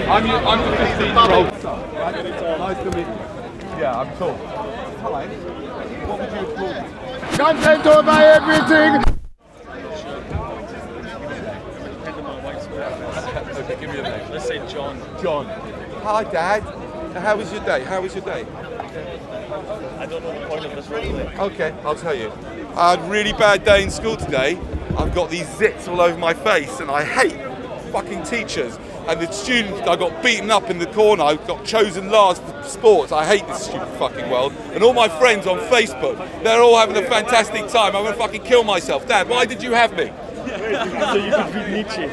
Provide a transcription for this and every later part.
I'm the 15-year-old son. Right? Nice to meet you. Yeah, I'm tall. Hi. What would you have called me? Content over everything! Okay, give me a name. Let's say John. John. Hi, Dad. How was your day? How was your day? I don't know the point of this really. Okay, I'll tell you. I had a really bad day in school today. I've got these zits all over my face and I hate fucking teachers. And the students, I got beaten up in the corner. I got chosen last for sports. I hate this stupid fucking world. And all my friends on Facebook, they're all having a fantastic time. I'm gonna fucking kill myself. Dad, why did you have me? So you could read Nietzsche.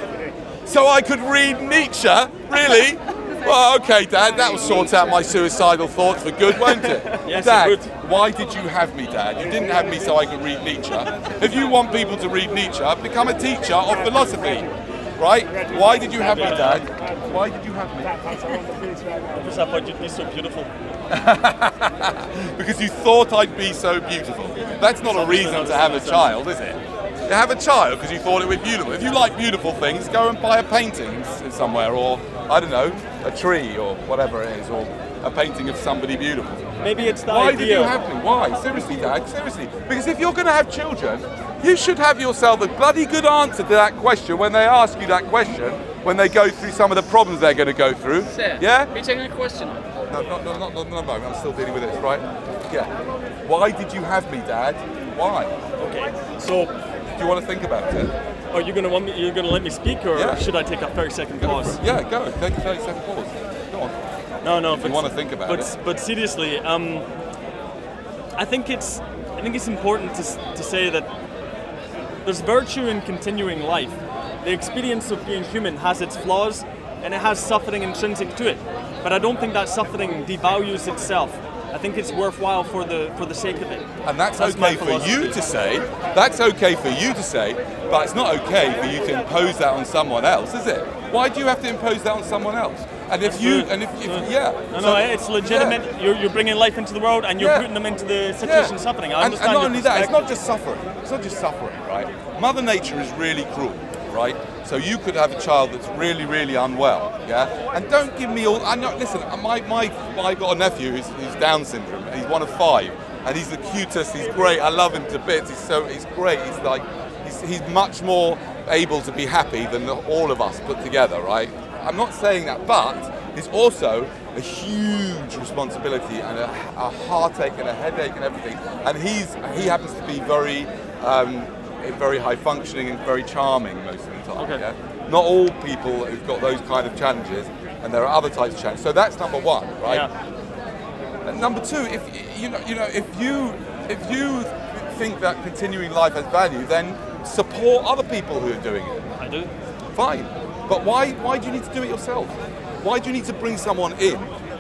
So I could read Nietzsche? Really? Well, okay, Dad, that will sort out my suicidal thoughts for good, won't it? Yes, Dad, it would. why did you have me, Dad? You didn't have me so I could read Nietzsche. If you want people to read Nietzsche, become a teacher of philosophy, right? Why did you have me, Dad? Why did you have me? Because I thought you'd be so beautiful. Because you thought I'd be so beautiful. That's not a reason to have a child, is it? You have a child because you thought it would be beautiful. If you like beautiful things, go and buy a painting somewhere, or, I don't know, a tree or whatever it is, or a painting of somebody beautiful. Maybe it's the Why idea. did you have me? Why? Seriously, Dad, seriously. Because if you're going to have children, you should have yourself a bloody good answer to that question when they ask you that question, when they go through some of the problems they're going to go through. Yeah? Are you taking a question? No, I'm still dealing with this, right? Yeah. Why did you have me, Dad? Why? Okay, so... Do you want to think about it? Are you going to let me speak, or should I take a 30-second pause? Yeah, go. Take a 30-second pause. Go on. No. If you want to think about it. But seriously, I think it's important to say that there's virtue in continuing life. The experience of being human has its flaws, and it has suffering intrinsic to it. But I don't think that suffering devalues itself. I think it's worthwhile for the sake of it. And that's okay for you to say. That's okay for you to say, but it's not okay for you to impose that on someone else, is it? Why do you have to impose that on someone else? And if you, No, it's legitimate. Yeah. You're bringing life into the world, and you're putting them into the situation of suffering. I understand. And not only that, it's not just suffering. It's not just suffering, right? Mother Nature is really cruel, right? So you could have a child that's really, really unwell, yeah? And don't give me all, listen, I've got a nephew who's Down syndrome, and he's one of 5, and he's the cutest, he's great, I love him to bits, he's great, he's much more able to be happy than all of us put together, right? I'm not saying that, but it's also a huge responsibility and a heartache and a headache and everything, and he happens to be very high functioning and very charming most of the time. Okay. Yeah? Not all people who've got those kind of challenges, and there are other types of challenges. So that's number 1, right? Yeah. And number 2, if you think that continuing life has value, then support other people who are doing it. I do. Fine, but why do you need to do it yourself? Why do you need to bring someone in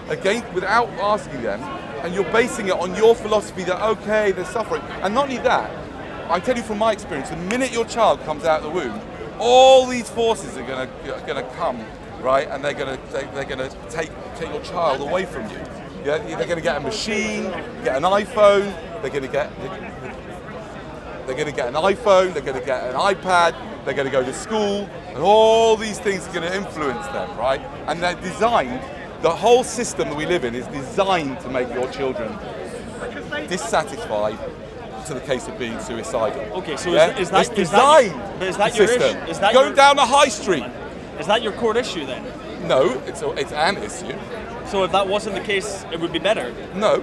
again without asking them, and you're basing it on your philosophy that okay, they're suffering, and not only that. I tell you from my experience, the minute your child comes out of the womb, all these forces are gonna come, right? And they're gonna take your child away from you. Yeah, they're gonna get a machine, get an iPhone. They're gonna get an iPhone. They're gonna get an iPad. They're gonna go to school, and all these things are gonna influence them, right? And they're designed. The whole system that we live in is designed to make your children dissatisfied. To the case of being suicidal. Okay, so is that your issue? Is that going down the high street? Is that your core issue then? No, it's an issue. So if that wasn't the case, it would be better? No.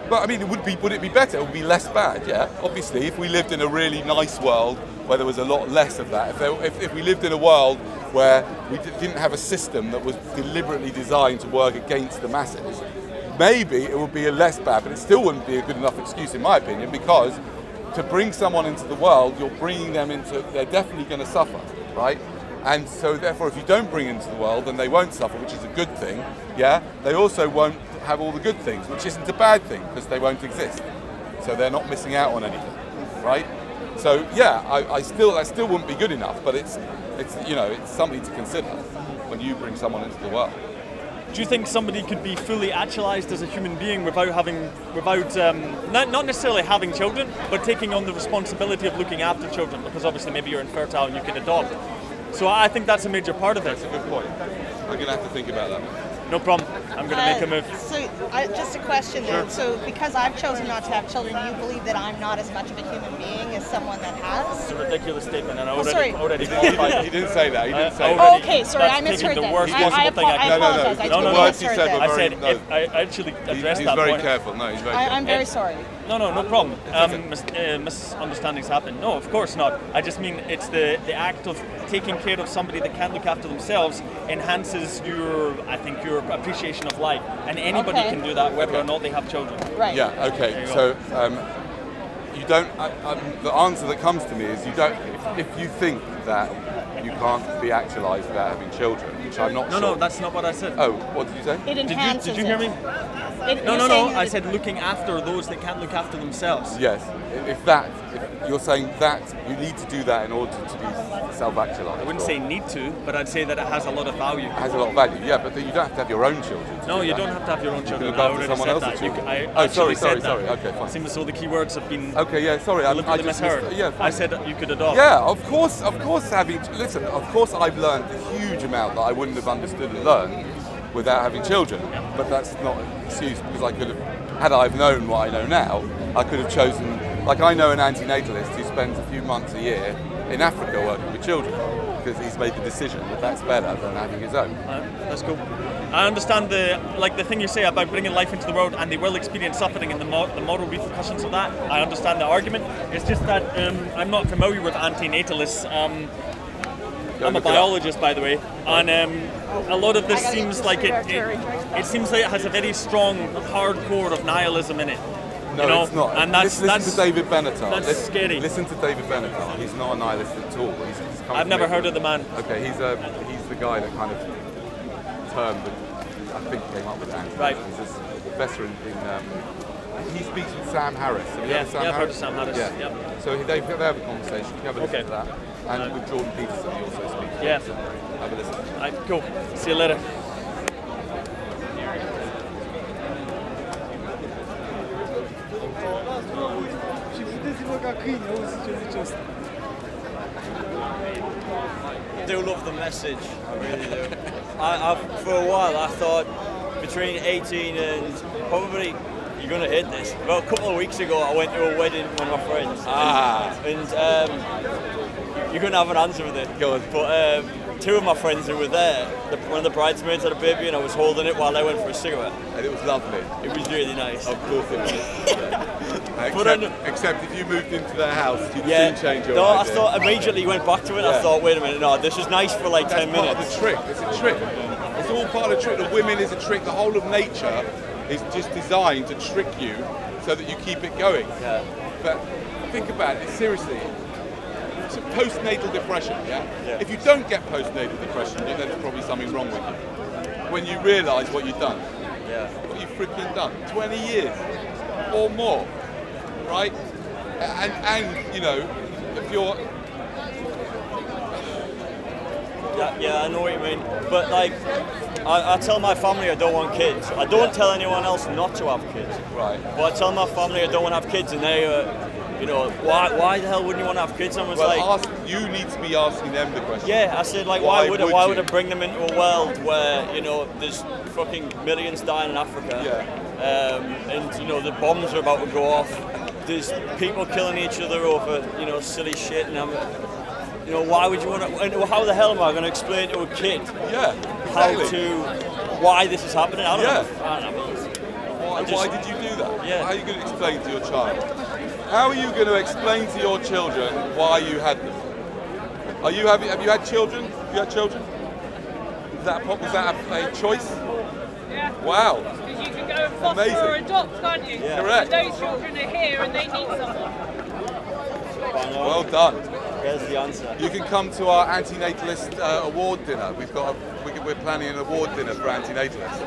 But I mean, would it be better? It would be less bad, yeah. Obviously, if we lived in a really nice world where there was a lot less of that, if we lived in a world where we didn't have a system that was deliberately designed to work against the masses, maybe it would be less bad, but it still wouldn't be a good enough excuse in my opinion, because to bring someone into the world, you're bringing them into, they're definitely going to suffer, right? And so therefore if you don't bring into the world, then they won't suffer, which is a good thing, yeah? They also won't have all the good things, which isn't a bad thing, because they won't exist. So they're not missing out on anything, right? So yeah, I still wouldn't be good enough, but it's something to consider when you bring someone into the world. Do you think somebody could be fully actualized as a human being without not necessarily having children, but taking on the responsibility of looking after children? Because obviously maybe you're infertile and you can adopt. So I think that's a major part of it. That's a good point. I'm going to have to think about that. No problem. I'm going to make a move. So, just a question then. So, because I've chosen not to have children, you believe that I'm not as much of a human being as someone that has? It's a ridiculous statement, and I sorry. already He didn't say that. He didn't say that. Oh, okay, sorry, I misheard the that. worst I possible thing I can. apologize. I No, totally the words he misheard said that. were I said very- if I actually addressed He's that very point. careful. No, he's very I'm careful. very sorry. No problem. Misunderstandings happen. No, of course not. I just mean it's the act of taking care of somebody that can't look after themselves enhances your appreciation of life, and anybody Okay. can do that whether or not they have children. Right. Yeah, okay. So you don't. The answer that comes to me is you don't. If you think that you can't be actualised without having children, which I'm not sure. No, that's not what I said. Oh, what did you say? It enhances Did you hear me? No. I said looking after those that can't look after themselves. Yes. If you're saying that you need to do that in order to be self-actualised. I wouldn't say need to, but I'd say that it has a lot of value. It has a lot of value. Yeah, but you don't have to have your own children. No, you that. don't have to have your own children. look I after already someone said else's that. children. I Oh, actually sorry. said that. Okay, fine. Seems as though the key words have been Okay, yeah, sorry. I just misheard. Yeah, fine. I said that you could adopt. Yeah, of course. Listen, of course, I've learned a huge amount that I wouldn't have understood and learned without having children. But that's not an excuse, because I could have, had I known what I know now, I could have chosen. Like, I know an antinatalist who spends a few months a year in Africa working with children because he's made the decision that that's better than having his own. That's cool. I understand the thing you say about bringing life into the world, and they will experience suffering and the moral repercussions of that. I understand the argument. It's just that I'm not familiar with antinatalists. I'm a biologist, by the way, and a lot of this seems like it seems like it has a very strong hard core of nihilism in it. No, it's not. And listen to David Benatar. That's scary. Listen to David Benatar. He's not a nihilist at all. I've never heard of the man. Okay, he's the guy that kind of termed that I think came up with that. Right. He's a professor in he speaks with Sam Harris. Have you heard of Sam I've Harris? heard of Sam Harris. Yeah. Yep. So they have a conversation. You have a listen Okay. to that. And with Jordan Peterson, he also speaks. Yeah. So have a listen. All right, cool. See you later. I do love the message, I really do. For a while I thought between 18 and probably, you're going to hate this, about a couple of weeks ago I went to a wedding with my friends. And you're going to have an answer for this. Go on. But two of my friends who were there, one of the bridesmaids had a baby and I was holding it while they went for a cigarette. And it was lovely. It was really nice. Of course it was. Except if you moved into their house, you'd soon change your no, idea. I thought immediately went back to it. I thought, wait a minute, no, this is nice for like That's 10 minutes. part of the trick. It's a trick. It's all part of the trick. The women is a trick. The whole of nature is just designed to trick you so that you keep it going. Yeah. But think about it, seriously. It's a postnatal depression, yeah? Yeah. If you don't get postnatal depression, then there's probably something wrong with you. When you realise what you've done. Yeah. What you've freaking done. 20 years or more, right? And you know, if you're... Yeah, I know what you mean. But like, I tell my family I don't want kids. I don't tell anyone else not to have kids. Right. But I tell my family I don't want to have kids, and they, you know, why the hell wouldn't you want to have kids? And I was like, you need to be asking them the question. yeah, I said like, why would I bring them into a world where, you know, there's fucking millions dying in Africa, and you know the bombs are about to go off. There's people killing each other over, you know, silly shit, and you know, why would you want to? And how the hell am I going to explain to a kid? Yeah. Exactly. Why this is happening? I don't know. Why did you do that? Yeah. How are you going to explain to your child? How are you going to explain to your children why you had them? Have you had children? Have you had children? Was that a choice? Yeah. Wow. Because you can go and foster or adopt, can't you? Yeah. Correct. And those children are here and they need someone. Well done. There's the answer. You can come to our antinatalist award dinner. We're planning an award dinner for antinatalists.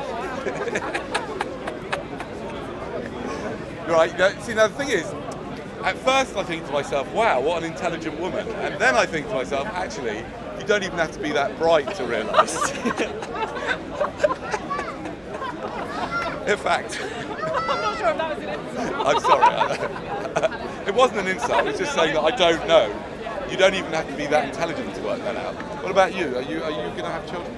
Right. See, now the thing is, at first I think to myself, wow, what an intelligent woman. And then I think to myself, actually, you don't even have to be that bright to realise. In fact, I'm not sure if that was an insult. I'm sorry. It wasn't an insult. It's just saying that I don't know. You don't even have to be that intelligent to work that out. Well, What about you? Are you going to have children?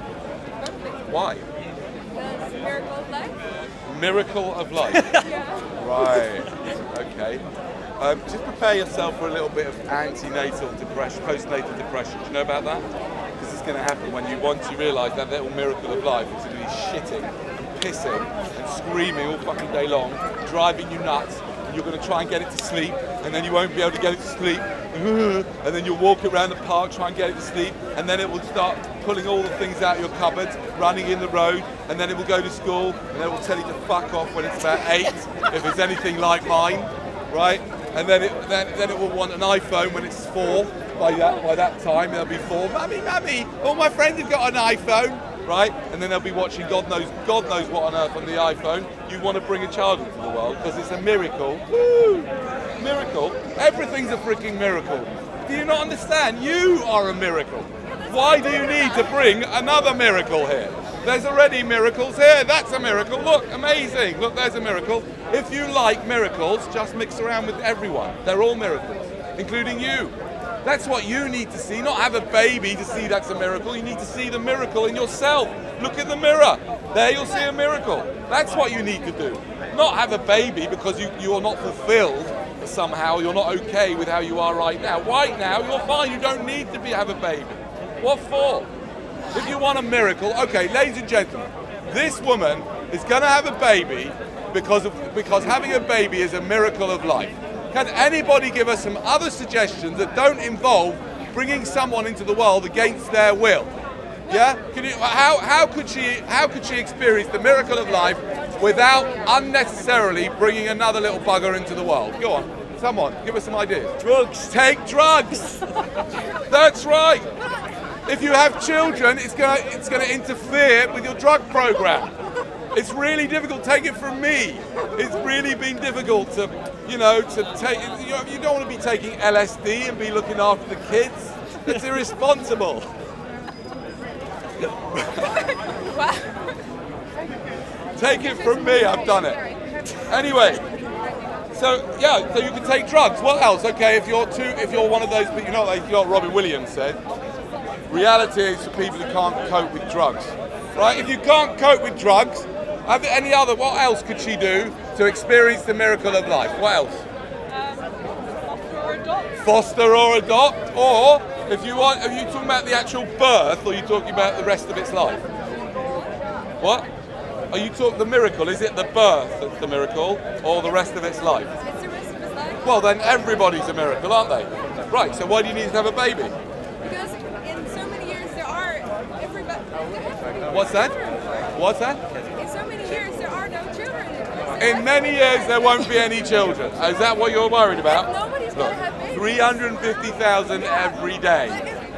Why? Because miracle of life. Miracle of life. Yeah. Right. Okay. Just prepare yourself for a little bit of antenatal depression, postnatal depression. Do you know about that? Because it's going to happen once you realise that little miracle of life is going to be shitting and pissing and screaming all fucking day long, driving you nuts. And you're going to try and get it to sleep, and then you won't be able to get it to sleep. And then you'll walk around the park, try and get it to sleep, and then it will start pulling all the things out of your cupboards, running in the road, and then it will go to school, and then it will tell you to fuck off when it's about 8, if it's anything like mine, right? And then it will want an iPhone when it's 4. By that time, it'll be 4. Mummy, all my friends have got an iPhone, right? And then they'll be watching God knows what on earth on the iPhone. You want to bring a child into the world because it's a miracle. Woo! Miracle. Everything's a freaking miracle. Do you not understand? You are a miracle. Why do you need to bring another miracle here? There's already miracles here. That's a miracle. Look, amazing. Look, there's a miracle. If you like miracles, just mix around with everyone. They're all miracles, including you. That's what you need to see, not have a baby to see that's a miracle. You need to see the miracle in yourself. Look in the mirror. There you'll see a miracle. That's what you need to do. Not have a baby because you are not fulfilled somehow. You're not okay with how you are right now. Right now, you're fine. You don't need to have a baby. What for? If you want a miracle, okay, ladies and gentlemen, this woman is going to have a baby because having a baby is a miracle of life. Can anybody give us some other suggestions that don't involve bringing someone into the world against their will? Yeah? How could she experience the miracle of life without unnecessarily bringing another little bugger into the world? Go on, someone, give us some ideas. Drugs. Take drugs. That's right. If you have children, it's gonna interfere with your drug program. It's really difficult. Take it from me. It's really been difficult to take. You don't want to be taking LSD and be looking after the kids. It's irresponsible. Take it from me. I've done it. Anyway, so you can take drugs. What else? Okay, if you're one of those, like what Robin Williams said. Reality is for people who can't cope with drugs, right? If you can't cope with drugs, what else could she do to experience the miracle of life? What else? Foster or adopt. Foster or adopt, or if you want, are you talking about the actual birth, or are you talking about the rest of its life? What? Are you talking the miracle? Is it the birth that's the miracle, or the rest of its life? It's the rest of his life. Well, then everybody's a miracle, aren't they? Right. So why do you need to have a baby? Because in so many years there are everybody. What's that? What's that? In so many years there are no children. In many years there won't be any children. Is that what you're worried about? Nobody's going to have babies. 350,000 every day.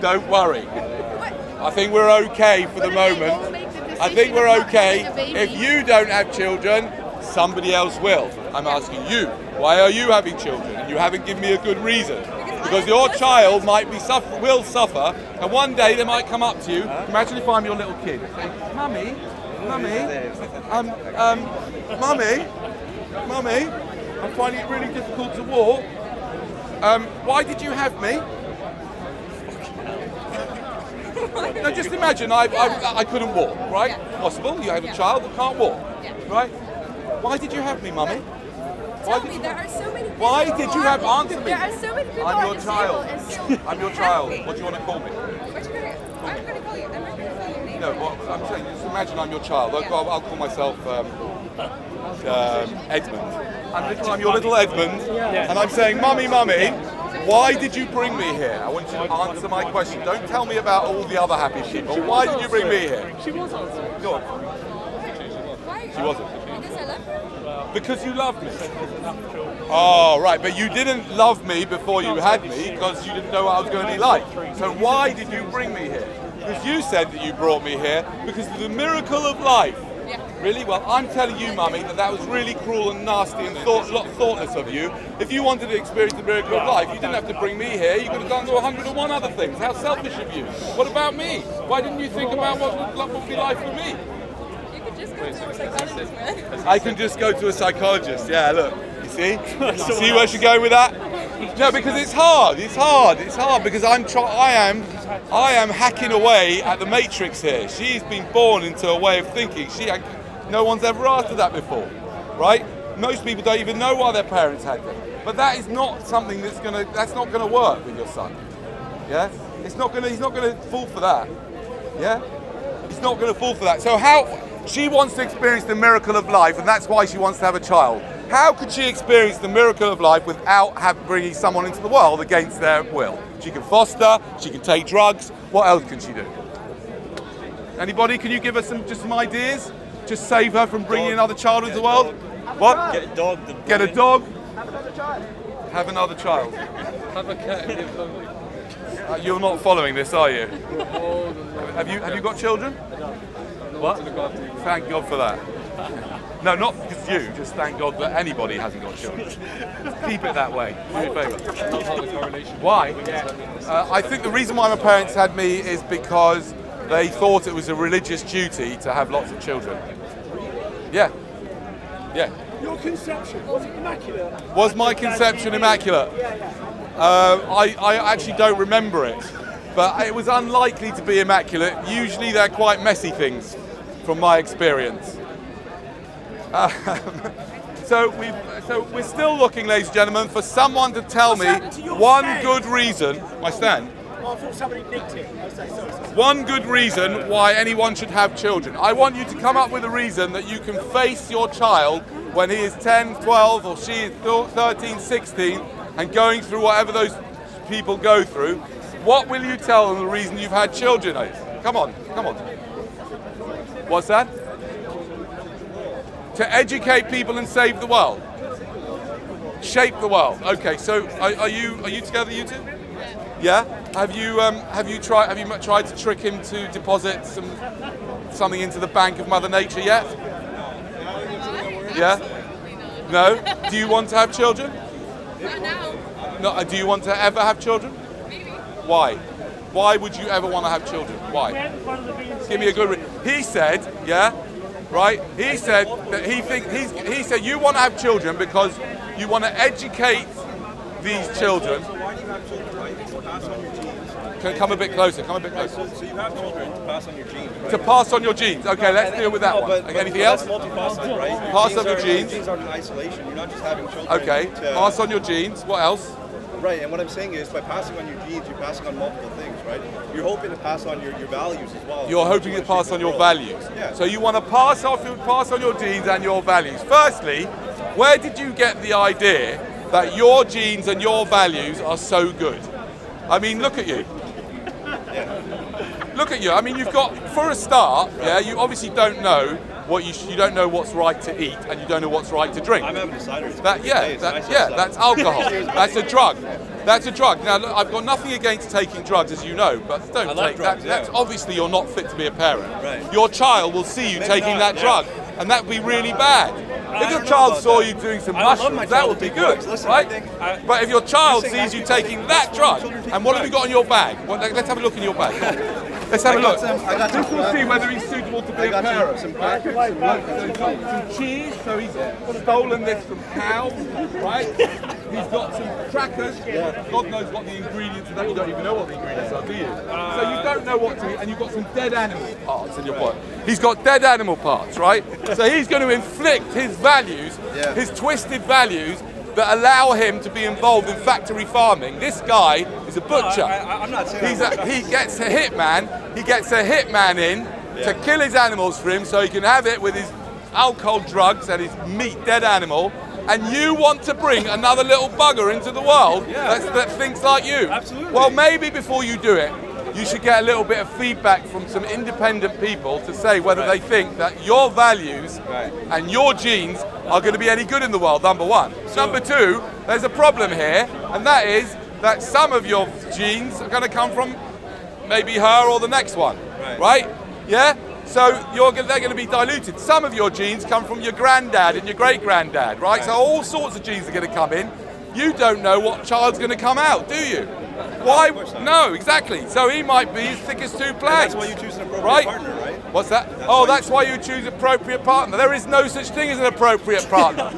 Don't worry. What? I think we're okay for the moment. I think we're okay. If you don't have children, somebody else will. I'm asking you, why are you having children? And you haven't given me a good reason. Because your child will suffer, and one day they might come up to you. Imagine if I'm your little kid. Say, Mummy, I'm finding it really difficult to walk. Why did you have me? No, just imagine I couldn't walk, right? Yeah. Possible, you have a child that can't walk, right? Why did you have me, Mummy? There are so many people. Why did you have answer me? There are so many people. I'm your child. I'm your child. What do you want to call me? I'm going to call you. I'm not going to call your name. No, what I'm saying, just imagine I'm your child. I'll call myself Edmund. I'm your little Edmund, and I'm saying, Mummy, why did you bring me here? I want you to answer my question. Don't tell me about all the other happy people. Why did you bring me here? She was answering. Go on. Why? She wasn't. Because I love her. Because you loved me. Oh, right, but you didn't love me before you had me because you didn't know what I was going to be like. So why did you bring me here? Because you said that you brought me here because of the miracle of life. Yeah. Really? Well, I'm telling you, Mummy, that was really cruel and nasty and thoughtless of you. If you wanted to experience the miracle of life, you didn't have to bring me here. You could have gone to 101 other things. How selfish of you. What about me? Why didn't you think about what would be life for me? You could just go to a psychologist, man. I can just go to a psychologist. Yeah, look. You see? You see where she's going with that? No, because it's hard. It's hard. It's hard because I am hacking away at the matrix here. She's been born into a way of thinking. No one's ever asked her that before, right? Most people don't even know why their parents had them. But that is not something that's not gonna work with your son. Yeah? He's not gonna fall for that. Yeah? He's not gonna fall for that. So she wants to experience the miracle of life, and that's why she wants to have a child. How could she experience the miracle of life without bringing someone into the world against their will? She can foster, she can take drugs. What else can she do? Anybody? Can you give us just some ideas? Just save her from bringing another child into the world? What? Get a dog. Get a dog. Have another child. Have another child. Have a cat and give them. You're not following this, are you? Have you got children? What? Thank God for that. No, not because you, just thank God that anybody hasn't got children. Keep it that way. Do me a favour. Why? I think the reason why my parents had me is because they thought it was a religious duty to have lots of children. Yeah. Yeah. Your conception, was it immaculate? Was my conception immaculate? I actually don't remember it, but it was unlikely to be immaculate. Usually they're quite messy things, from my experience. So we're still looking, ladies and gentlemen, for someone to tell me one good reason. My stand. Oh, I thought somebody nicked it. Sorry. One good reason why anyone should have children. I want you to come up with a reason that you can face your child when he is 10, 12, or she is 13, 16, and going through whatever those people go through. What will you tell them the reason you've had children is? Come on. What's that? To educate people and save the world. Shape the world. Okay, so are you together, you two? Yeah. Have you tried to trick him to deposit something into the bank of Mother Nature yet? Yeah. No. Do you want to have children? Not now. No. Do you want to ever have children? Maybe. Why? Why would you ever want to have children? Why? Give me a good reason. He said, yeah, right? He said that he said you want to have children because you want to educate these children. So why do you have children, right? It's to pass on your genes. Can come a bit closer. So you have children to pass on your genes, right? To pass on your genes. Okay, let's deal with that one. Anything else? That's multifaceted, right? Pass on your genes. Your genes aren't in isolation. You're not just having children. Okay. Pass on your genes. What else? Right, and what I'm saying is by passing on your genes, you're passing on multiple things, right? You're hoping to pass on your values as well. You're hoping to pass on your values. Yeah. So you want to pass on your genes and your values. Firstly, where did you get the idea that your genes and your values are so good? I mean, look at you. Look at you. I mean, you've got, for a start, yeah, you obviously don't know what you don't know what's right to eat, and you don't know what's right to drink. I'm having a cider. That's alcohol. That's a drug. That's a drug. Now, look, I've got nothing against taking drugs, as you know, but don't take that. That's obviously you're not fit to be a parent. Right. Your child will see you taking that drug, and that would be really bad. If your child saw you doing some mushrooms, that would be good, right? But if your child sees you taking that drug, and what have you got in your bag? Well, let's have a look in your bag. Let's have a look. Just to see whether he's suitable to be a parent. Some cheese, so he's stolen this from cows, right? He's got some crackers. God knows what the ingredients are. You don't even know what the ingredients are, do you? So you don't know what to eat, and you've got some dead animal parts in your body. He's got dead animal parts, right? So he's going to inflict his values, his twisted values, that allow him to be involved in factory farming. This guy is a butcher. I'm not saying he gets a hitman. He gets a hitman in to kill his animals for him, so he can have it with his alcohol, drugs, and his meat, dead animal. And you want to bring another little bugger into the world that thinks like you. Absolutely. Well, maybe before you do it, you should get a little bit of feedback from some independent people to say whether they think that your values and your genes are going to be any good in the world, number one. Number two, there's a problem here, and that is that some of your genes are going to come from maybe her or the next one, right? Yeah? So they're going to be diluted. Some of your genes come from your granddad and your great-granddad, right? So all sorts of genes are going to come in. You don't know what child's going to come out, do you? Why? No, exactly. So he might be as thick as two planks. That's why you choose an appropriate partner, right? What's that? That's why you choose an appropriate partner. There is no such thing as an appropriate partner.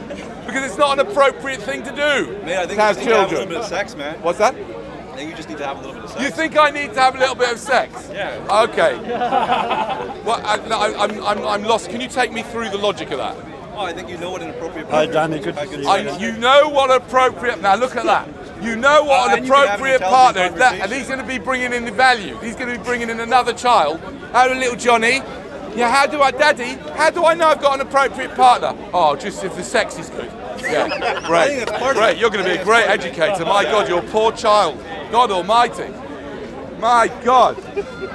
Because it's not an appropriate thing to do. Man, I think to you have just need to have a children. little bit of sex, man. What's that? I think you just need to have a little bit of sex. You think I need to have a little bit of sex? Yeah. Okay. Well, I'm lost. Can you take me through the logic of that? Oh, I think you know what an appropriate Hi, partner Danny, good to see you. You know what appropriate. Now look at that. You know what an and you can have an appropriate partner intelligent is that, and conversation. he's going to be bringing in the value. He's going to be bringing in another child. Hello, little Johnny. Yeah, Daddy? How do I know I've got an appropriate partner? Oh, just if the sex is good. Yeah, I great. think that's part of Great. it. You're going to be a great educator. My God, you're a poor child. God Almighty. My God.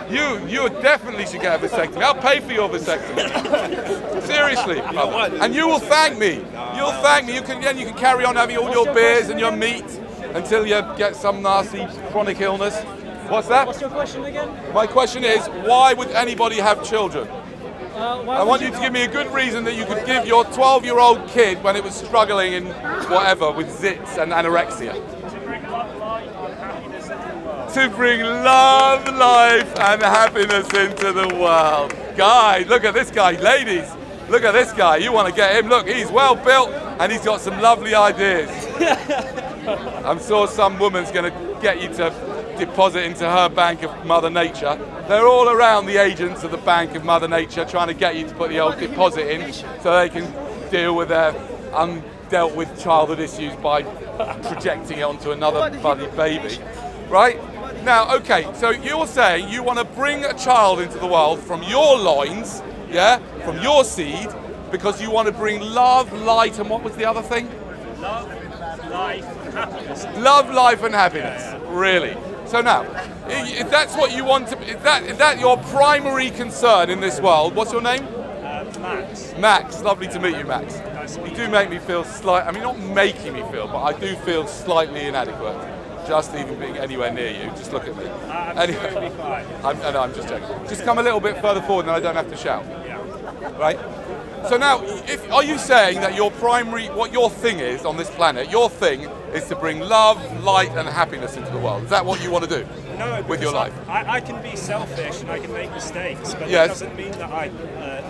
You definitely should get a vasectomy. I'll pay for your vasectomy. Seriously. And you will thank me. You'll thank me. You can carry on having all your beers and your meat until you get some nasty chronic illness. What's that? What's your question again? My question is, why would anybody have children? Why I want you to give me a good reason that you could give your 12-year-old kid when it was struggling in whatever with zits and anorexia. To bring love, life, and happiness into the world. Guys, look at this guy. Ladies, look at this guy. You want to get him. Look, he's well built and he's got some lovely ideas. I'm sure some woman's going to get you to deposit into her bank of Mother Nature. They're all around the agents of the Bank of Mother Nature trying to get you to put the old deposit in so they can deal with their undealt with childhood issues by projecting it onto another bloody baby. Right? Now, okay, so you're saying you want to bring a child into the world from your loins, yeah, from your seed, because you want to bring love, light, and what was the other thing? Love, life, and happiness. Love, life, and happiness. Really. So now, if that's what you want to, is that your primary concern in this world? What's your name? Max. Max. Lovely to meet you, Max. Nice to meet You do make me feel I mean, not making me feel, but I do feel slightly inadequate. Just even being anywhere near you, just look at me. Anyway, sure, fine. I'm just joking. Just come a little bit further forward, and I don't have to shout. Yeah. Right. So now, are you saying that your what your thing is on this planet? Your thing is to bring love, light, and happiness into the world. Is that what you want to do? No, with your life? I can be selfish and I can make mistakes, but yes. That doesn't mean that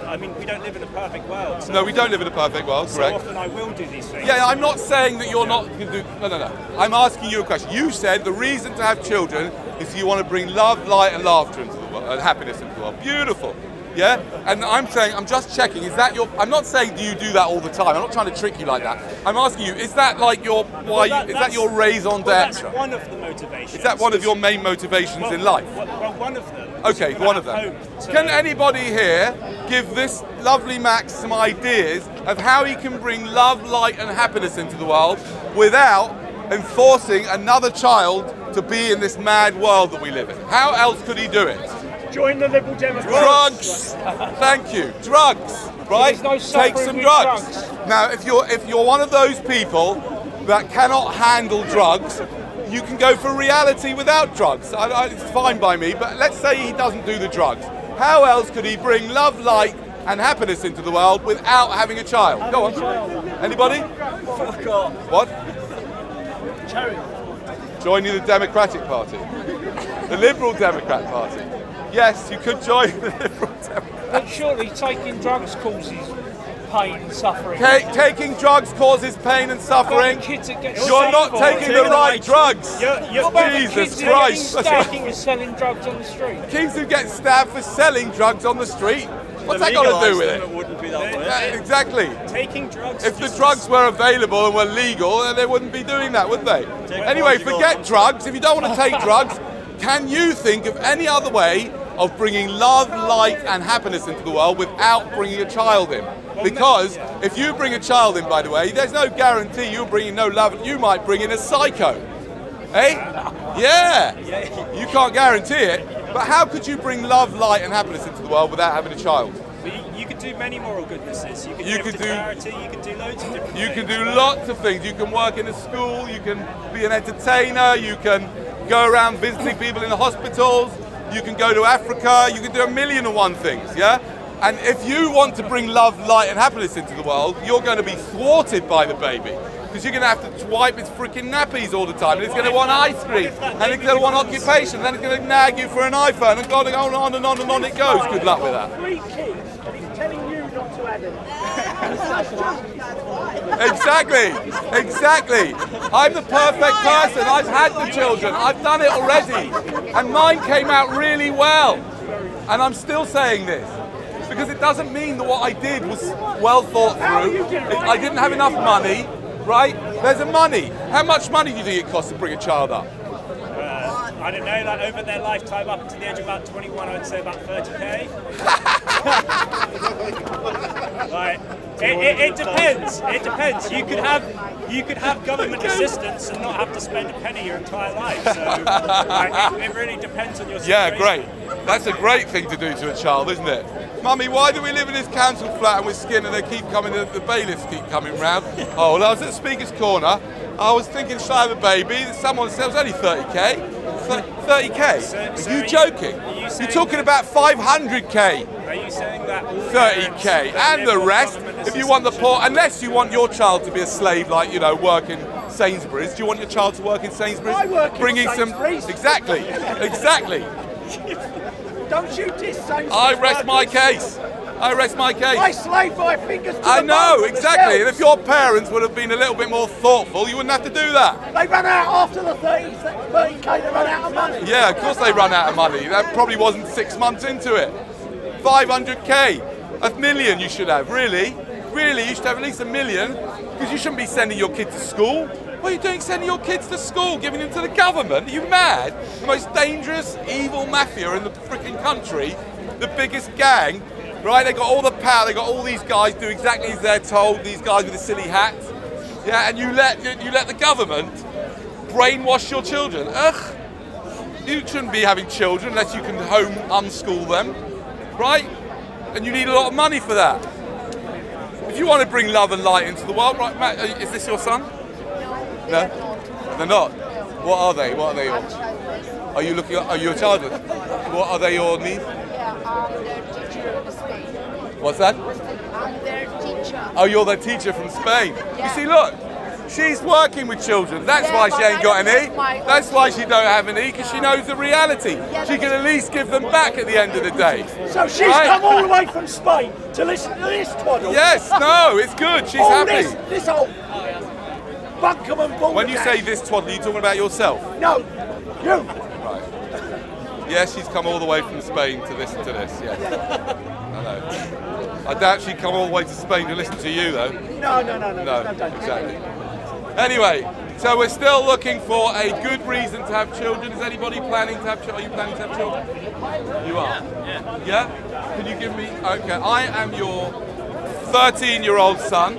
I mean, we don't live in a perfect world. So no, we don't live in a perfect world, correct. So often I will do these things. Yeah, I'm not saying that you're not going to do... No. I'm asking you a question. You said the reason to have children is you want to bring love, light, and laughter into the world, and happiness into the world. Beautiful. Yeah? And I'm saying, I'm just checking, is that your... I'm not saying do you do that all the time. I'm not trying to trick you like that. I'm asking you, is that like your... is that your raison d'etre? That's one of the motivations. Is that one of your main motivations in life? Well, one of them. Okay, one of them. Can anybody here give this lovely Max some ideas of how he can bring love, light, and happiness into the world without enforcing another child to be in this mad world that we live in? How else could he do it? Join the Liberal Democrats. Drugs. Thank you. Drugs. Right? There's no Take some drugs. Now, if you're one of those people that cannot handle drugs, you can go for reality without drugs. It's fine by me, but let's say he doesn't do the drugs. How else could he bring love, light, and happiness into the world without having a child? Go on. Anybody? Fuck off. What? Charity. Joining the Democratic Party. The Liberal Democrat Party. Yes, you could join the Liberal Democrat. But surely taking drugs causes pain and suffering. Taking drugs causes pain and suffering. You're not taking the right drugs. Jesus Christ. Stacking and selling drugs on the street. Kids who get stabbed for selling drugs on the street. What's that got to do with it? It wouldn't be that way. Exactly. Taking drugs. If the drugs were available and were legal, then they wouldn't be doing that, would they? Anyway, forget drugs. If you don't want to take drugs, can you think of any other way of bringing love, light, and happiness into the world without bringing a child in? Because if you bring a child in, by the way, there's no guarantee you're bringing no love. You might bring in a psycho. Eh? Yeah. You can't guarantee it. But how could you bring love, light, and happiness into the world without having a child? You could do many moral goodnesses. You could do charity. You could do loads of different things. You can do lots of things. You can work in a school. You can be an entertainer. You can go around visiting people in the hospitals. You can go to Africa. You can do 1,000,001 things. Yeah. And if you want to bring love, light, and happiness into the world, you're going to be thwarted by the baby. Because you're going to have to wipe its freaking nappies all the time. And it's going to want ice cream. And it's going to want occupation. And then it's going to nag you for an iPhone. And on and on and on and on it goes. Good luck with that. 3 kids He's telling you not to add it. Exactly. I'm the perfect person. I've had the children. I've done it already. And mine came out really well. And I'm still saying this. Because it doesn't mean that what I did was well thought through. I didn't have enough money, right? There's a money. How much money do you think it costs to bring a child up? I don't know, like over their lifetime up to the age of about 21, I would say about 30k. Like, it depends. It depends. You could have government assistance and not have to spend a penny your entire life. So like, it really depends on your situation. Yeah, great. That's a great thing to do to a child, isn't it? Mummy, why do we live in this council flat and we're skin and they keep coming, the bailiffs keep coming round? Oh, well, I was at Speaker's Corner. I was thinking, should I have a baby? Someone said it was only 30k. 30k? Are you joking? You're talking about 500k. Are you saying that 30k and the rest, if you want the poor, unless you want your child to be a slave, like, you know, work in Sainsbury's. Do you want your child to work in Sainsbury's? I work bringing in Sainsbury's. Exactly. Don't you diss Sainsbury's. I rest my case. I slave my fingers to I the know, bone exactly. And if your parents would have been a little bit more thoughtful, you wouldn't have to do that. They ran out after the 30k, they ran out of money. Yeah, of course they run out of money. That probably wasn't 6 months into it. 500k, 1 million you should have, really? Really, you should have at least 1 million, because you shouldn't be sending your kid to school. What are you doing sending your kids to school, giving them to the government? Are you mad? The most dangerous, evil mafia in the freaking country, the biggest gang, right? They got all the power, they got all these guys do exactly as they're told, these guys with the silly hats. Yeah, and you let the government brainwash your children. Ugh. You shouldn't be having children unless you can home unschool them, right? And you need a lot of money for that. If you want to bring love and light into the world, right, Matt, is this your son? No? They're not? What are they? What are they? Are you looking at, are you a childless? What are they your niece? Yeah, their teacher from Spain. What's that? I'm their teacher. Oh, you're the teacher from Spain. Yeah. You see, look, she's working with children. That's Yeah, why she ain't got any. That's why she don't have any, because she knows the reality. Yeah, She can at least give them back at the end of the day. So she's come all the way from Spain to listen to this twaddle? Yes, no, it's good. She's happy. This old bunkum and bull. When you say this twaddle, are you talking about yourself? No, you. Right. Yes, she's come all the way from Spain to listen to this, yes. I know. I doubt she'd come all the way to Spain to listen to you, though. No. No, exactly. Anyway, so we're still looking for a good reason to have children. Is anybody planning to have children? Are you planning to have children? You are? Yeah. Yeah? Can you give me... Okay, I am your 13-year-old son,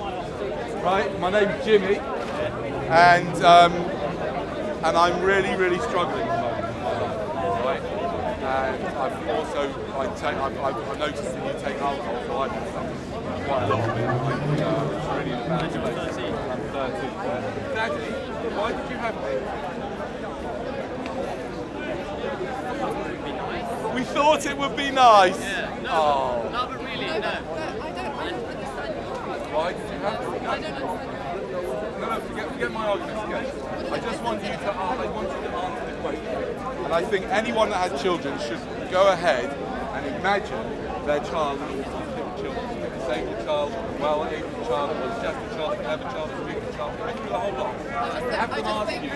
right? My name's Jimmy, and I'm really, really struggling at the moment in my life, right? And I've also, I've noticed that you take alcohol, so I've been suffering quite a lot of it. It's really in a bad place. I'm 13. Daddy, why did you have me? We thought it would be nice. Yeah, no, oh. no, but really, no. Why did you have me? No, forget my arguments again. I just want you to answer the question. And I think anyone that has children should go ahead and imagine their child and all these different children. A disabled child, a well-able child, or just a child, a clever child, a big child, the whole lot. I have to ask you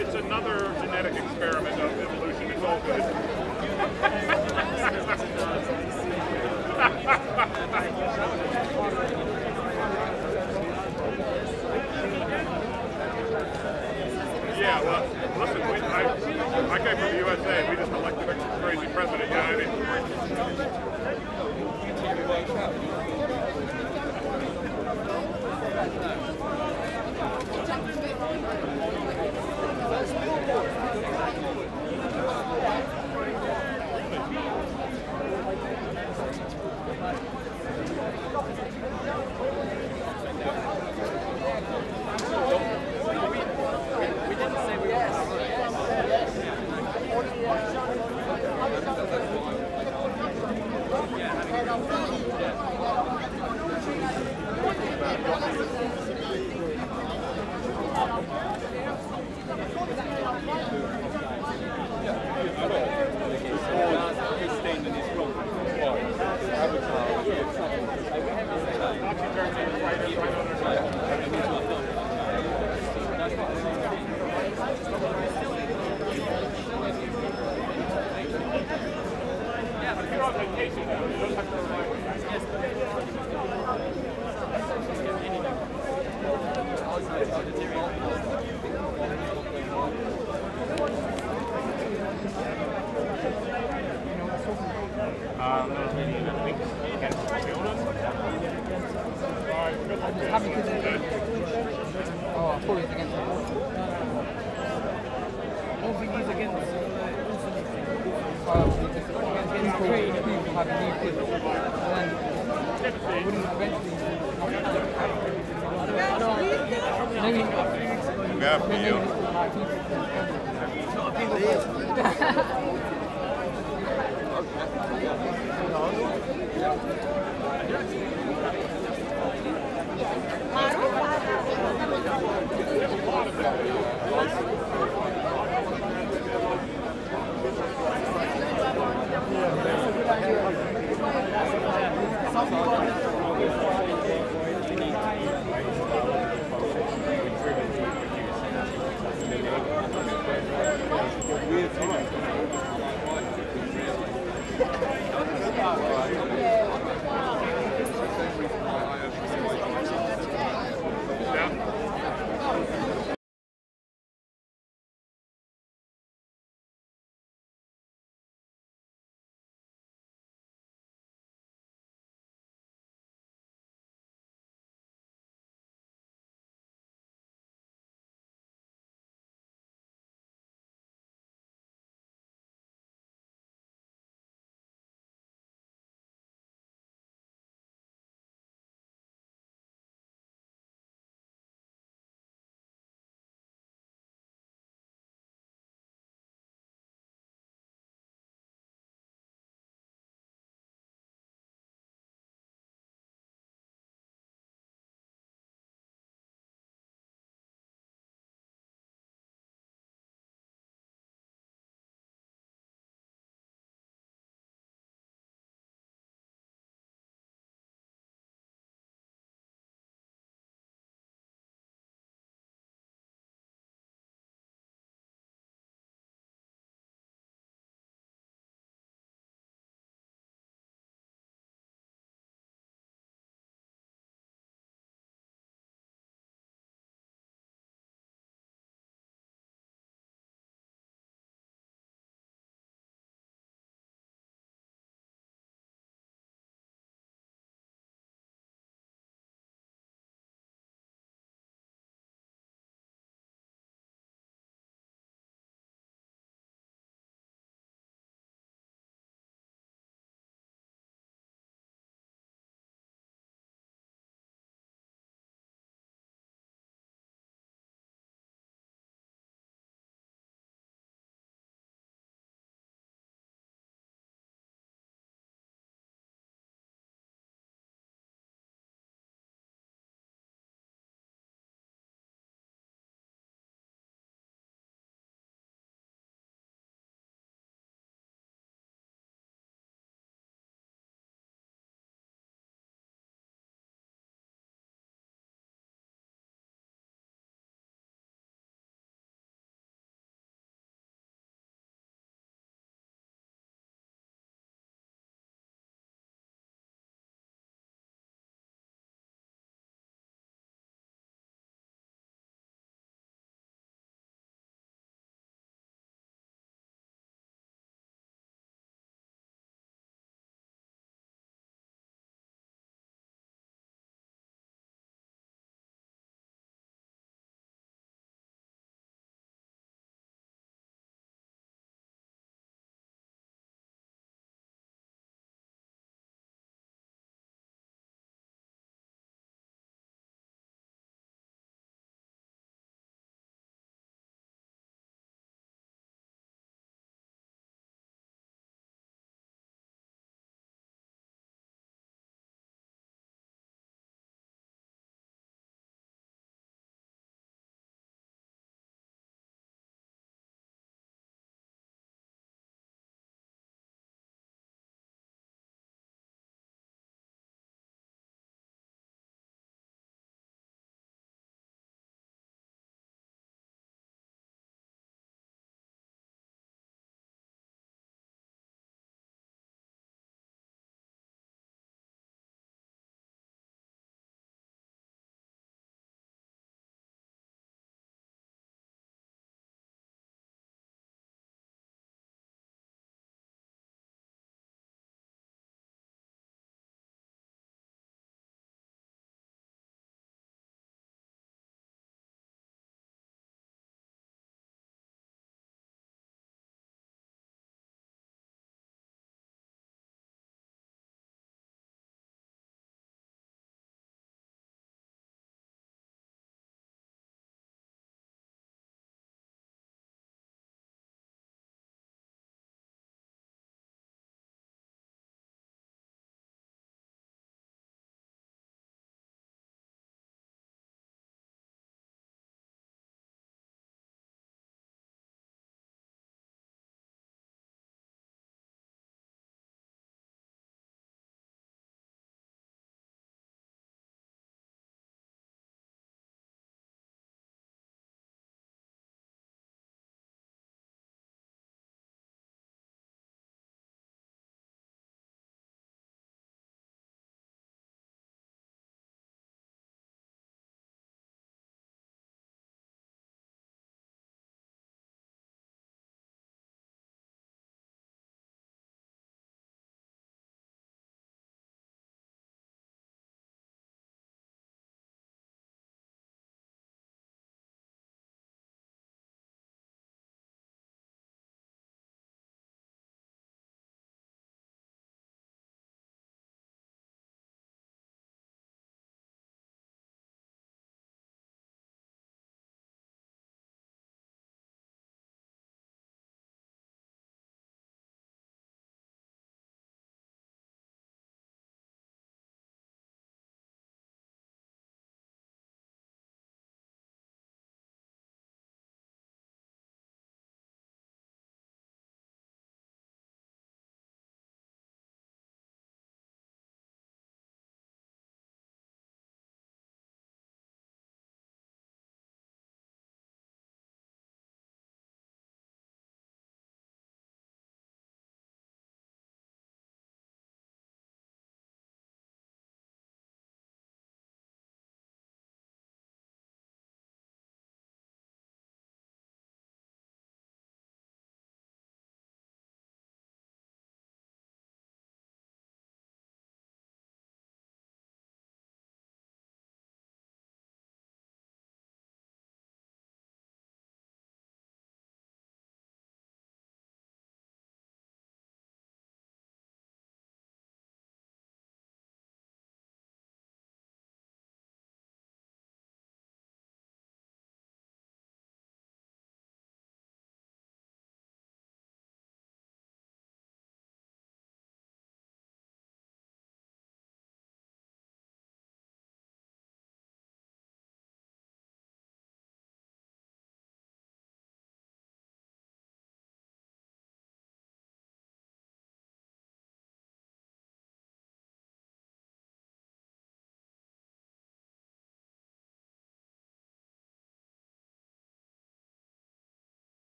It's another genetic experiment of evolution. It's all good. Listen, I came from the USA. We just elected a crazy president. Yeah,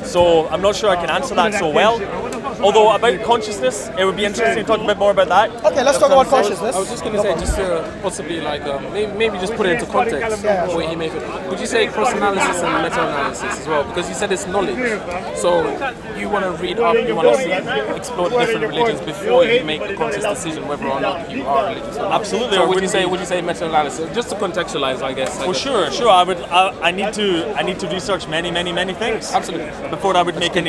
So I'm not sure I can answer that so well. Although about consciousness, it would be interesting to talk a bit more about that. Okay, let's talk about consciousness. I was just going to say, just to possibly like maybe just put it into context. What he made. Would you say cross-analysis and meta-analysis as well? Because you said it's knowledge. So you want to read up, you want to explore the different religions before you make a conscious decision whether or not you are religious. Absolutely. So would you say meta-analysis? Just to contextualize, I guess. For sure. I need to research many things. Absolutely. Before I would make any